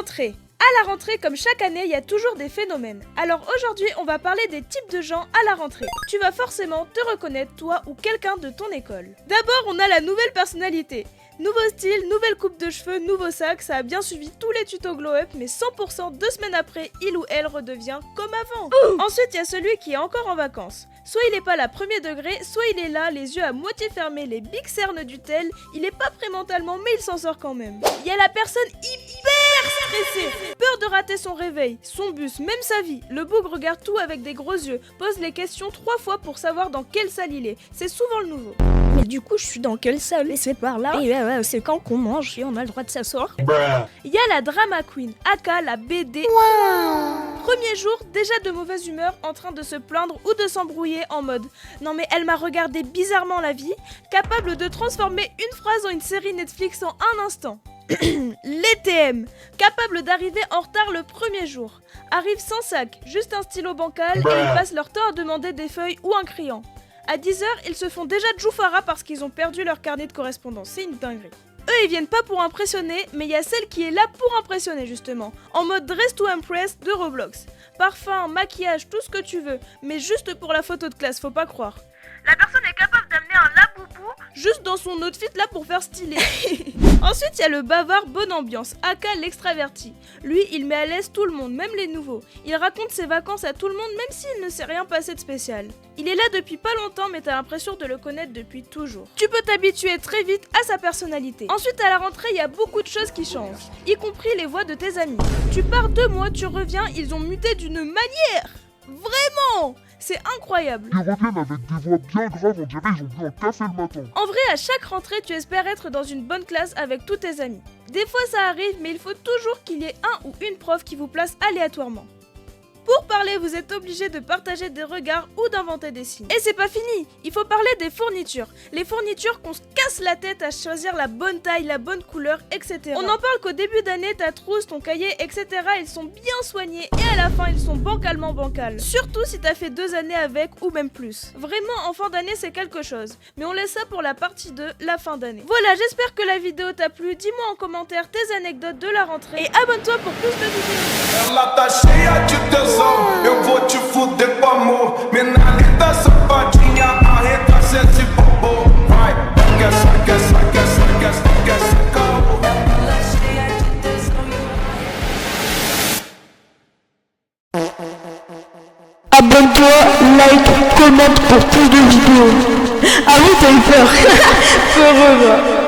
rentrée. À la rentrée, comme chaque année, il y a toujours des phénomènes. Alors aujourd'hui, on va parler des types de gens à la rentrée. Tu vas forcément te reconnaître, toi ou quelqu'un de ton école. D'abord, on a la nouvelle personnalité. Nouveau style, nouvelle coupe de cheveux, nouveau sac, ça a bien suivi tous les tutos glow up, mais 100% 2 semaines après, il ou elle redevient comme avant. Ensuite, il y a celui qui est encore en vacances. Soit il est pas là premier degré, soit il est là, les yeux à moitié fermés, les big cernes du tel, il est pas prêt mentalement, mais il s'en sort quand même. Il y a la personne hyper stressée, peur de rater son réveil, son bus, même sa vie. Le bougre regarde tout avec des gros yeux, pose les questions 3 fois pour savoir dans quelle salle il est. C'est souvent le nouveau. Mais du coup, je suis dans quelle salle? Et c'est par là? Et c'est quand qu'on mange et on a le droit de s'asseoir? Il y a la drama queen, aka la BD. Premier jour, déjà de mauvaise humeur, en train de se plaindre ou de s'embrouiller en mode « Non mais elle m'a regardé bizarrement la vie », capable de transformer une phrase en une série Netflix en un instant. Les TM, capable d'arriver en retard le premier jour. Arrive sans sac, juste un stylo bancal et ils passent leur temps à demander des feuilles ou un crayon. À 10h, ils se font déjà Djoufara parce qu'ils ont perdu leur carnet de correspondance, c'est une dinguerie. Eux, ils viennent pas pour impressionner, mais il y a celle qui est là pour impressionner justement, en mode Dress to Impress de Roblox. Parfum, maquillage, tout ce que tu veux, mais juste pour la photo de classe, faut pas croire. La personne est capable d'amener un laboubou juste dans son outfit là pour faire stylé. Ensuite, il y a le bavard bonne ambiance, aka l'extraverti. Lui, il met à l'aise tout le monde, même les nouveaux. Il raconte ses vacances à tout le monde, même s'il ne s'est rien passé de spécial. Il est là depuis pas longtemps, mais t'as l'impression de le connaître depuis toujours. Tu peux t'habituer très vite à sa personnalité. Ensuite, à la rentrée, il y a beaucoup de choses qui changent, y compris les voix de tes amis. Tu pars 2 mois, tu reviens, ils ont muté d'une manière. Vraiment! C'est incroyable. Ils reviennent avec des voix bien graves, on dirait ils ont bu un café le matin. En vrai, à chaque rentrée, tu espères être dans une bonne classe avec tous tes amis. Des fois ça arrive, mais il faut toujours qu'il y ait un ou une prof qui vous place aléatoirement. Pour parler, vous êtes obligé de partager des regards ou d'inventer des signes. Et c'est pas fini, il faut parler des fournitures. Les fournitures qu'on se casse la tête à choisir la bonne taille, la bonne couleur, etc. On en parle qu'au début d'année, ta trousse, ton cahier, etc. ils sont bien soignés et à la fin, ils sont bancalement bancals. Surtout si t'as fait 2 années avec ou même plus. Vraiment, en fin d'année, c'est quelque chose. Mais on laisse ça pour la partie 2, la fin d'année. Voilà, j'espère que la vidéo t'a plu. Dis-moi en commentaire tes anecdotes de la rentrée. Et abonne-toi pour plus de vidéos. Ela tá cheia de tesão, eu vou te fuder com amor. Mina linda, safadinha, arreta esse bobo. Vai, quer caô. Ela cheia de tesão. Abonne-toi, like, commente pour plus de vidéos. Ah oui, t'as eu peur. Heureux, moi.